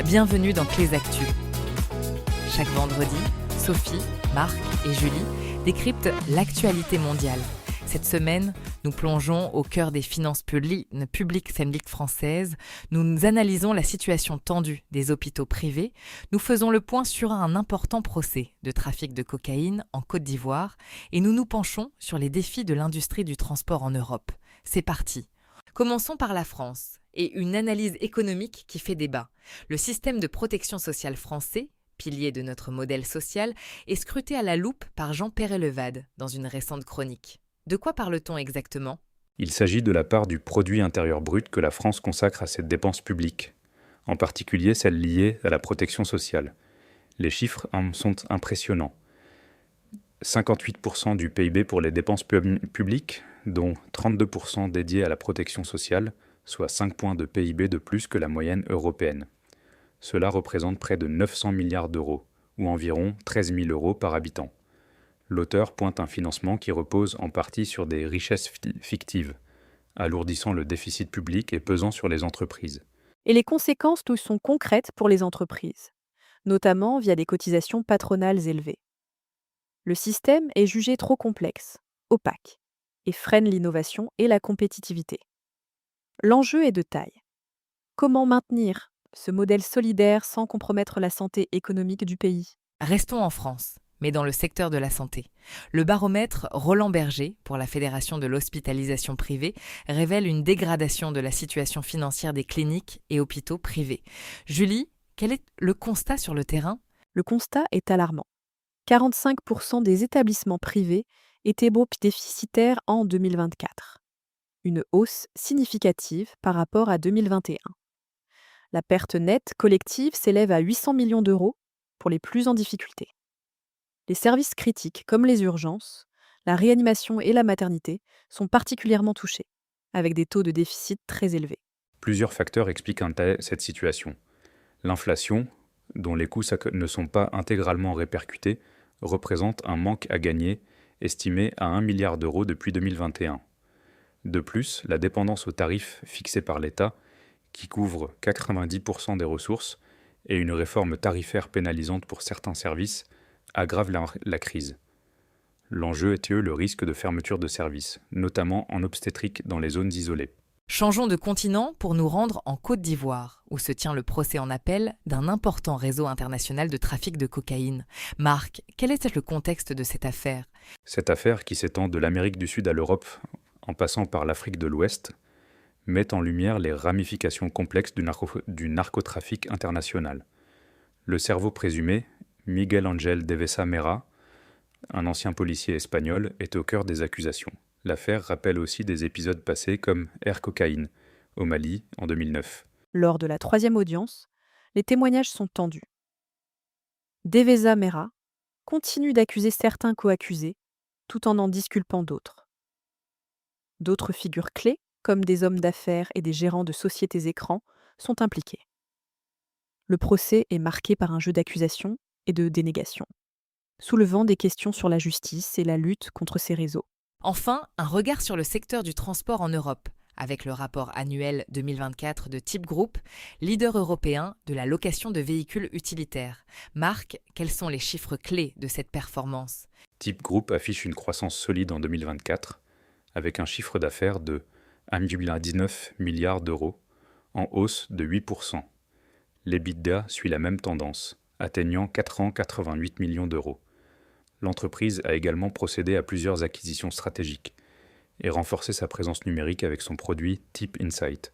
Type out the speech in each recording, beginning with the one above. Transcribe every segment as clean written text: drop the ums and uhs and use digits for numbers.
bienvenue dans Clés Actu. Chaque vendredi, Sophie, Marc et Julie décryptent l'actualité mondiale. Cette semaine, nous plongeons au cœur des finances publiques françaises, nous analysons la situation tendue des hôpitaux privés, nous faisons le point sur un important procès de trafic de cocaïne en Côte d'Ivoire et nous nous penchons sur les défis de l'industrie du transport en Europe. C'est parti. Commençons par la France et une analyse économique qui fait débat. Le système de protection sociale français, pilier de notre modèle social, est scruté à la loupe par Jean Peyrelevade dans une récente chronique. De quoi parle-t-on exactement ? Il s'agit de la part du produit intérieur brut que la France consacre à cette dépense publique, en particulier celle liée à la protection sociale. Les chiffres en sont impressionnants. 58% du PIB pour les dépenses publiques, dont 32% dédiés à la protection sociale, soit 5 points de PIB de plus que la moyenne européenne. Cela représente près de 900 milliards d'euros, ou environ 13 000 euros par habitant. L'auteur pointe un financement qui repose en partie sur des richesses fictives, alourdissant le déficit public et pesant sur les entreprises. Et les conséquences sont concrètes pour les entreprises, notamment via des cotisations patronales élevées. Le système est jugé trop complexe, opaque, et freine l'innovation et la compétitivité. L'enjeu est de taille. Comment maintenir ce modèle solidaire sans compromettre la santé économique du pays ? Restons en France, mais dans le secteur de la santé. Le baromètre Roland Berger, pour la Fédération de l'hospitalisation privée, révèle une dégradation de la situation financière des cliniques et hôpitaux privés. Julie, quel est le constat sur le terrain ? Le constat est alarmant. 45% des établissements privés étaient déficitaires en 2024. Une hausse significative par rapport à 2021. La perte nette collective s'élève à 800 millions d'euros pour les plus en difficulté. Les services critiques comme les urgences, la réanimation et la maternité sont particulièrement touchés, avec des taux de déficit très élevés. Plusieurs facteurs expliquent cette situation. L'inflation, dont les coûts ne sont pas intégralement répercutés, représente un manque à gagner estimé à 1 milliard d'euros depuis 2021. De plus, la dépendance aux tarifs fixés par l'État, qui couvre 90% des ressources, et une réforme tarifaire pénalisante pour certains services, aggrave la crise. L'enjeu est le risque de fermeture de services, notamment en obstétrique dans les zones isolées. Changeons de continent pour nous rendre en Côte d'Ivoire, où se tient le procès en appel d'un important réseau international de trafic de cocaïne. Marc, quel est le contexte de cette affaire ? Cette affaire, qui s'étend de l'Amérique du Sud à l'Europe, en passant par l'Afrique de l'Ouest, met en lumière les ramifications complexes du narcotrafic international. Le cerveau présumé, Miguel Ángel Devesa Mera, un ancien policier espagnol, est au cœur des accusations. L'affaire rappelle aussi des épisodes passés comme Air Cocaïne, au Mali, en 2009. Lors de la 3e audience, les témoignages sont tendus. Devesa Mera continue d'accuser certains co-accusés, tout en disculpant d'autres. D'autres figures clés, comme des hommes d'affaires et des gérants de sociétés écrans, sont impliqués. Le procès est marqué par un jeu d'accusations et de dénégations, soulevant des questions sur la justice et la lutte contre ces réseaux. Enfin, un regard sur le secteur du transport en Europe, avec le rapport annuel 2024 de Type Group, leader européen de la location de véhicules utilitaires. Marc, quels sont les chiffres clés de cette performance ? Type Group affiche une croissance solide en 2024, avec un chiffre d'affaires de 1,19 milliard d'euros, en hausse de 8%. L'EBITDA suit la même tendance, atteignant 488 millions d'euros. L'entreprise a également procédé à plusieurs acquisitions stratégiques et renforcé sa présence numérique avec son produit Type Insight.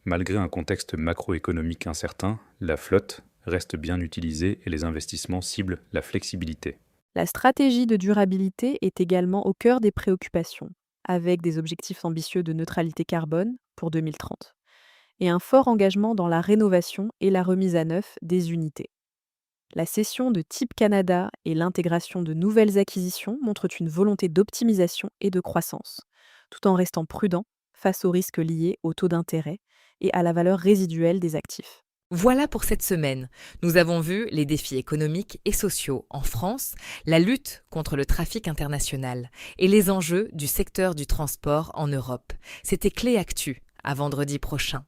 Malgré un contexte macroéconomique incertain, la flotte reste bien utilisée et les investissements ciblent la flexibilité. La stratégie de durabilité est également au cœur des préoccupations, avec des objectifs ambitieux de neutralité carbone pour 2030 et un fort engagement dans la rénovation et la remise à neuf des unités. La cession de Type Canada et l'intégration de nouvelles acquisitions montrent une volonté d'optimisation et de croissance, tout en restant prudent face aux risques liés au taux d'intérêt et à la valeur résiduelle des actifs. Voilà pour cette semaine. Nous avons vu les défis économiques et sociaux en France, la lutte contre le trafic international et les enjeux du secteur du transport en Europe. C'était Clés Actu. À vendredi prochain.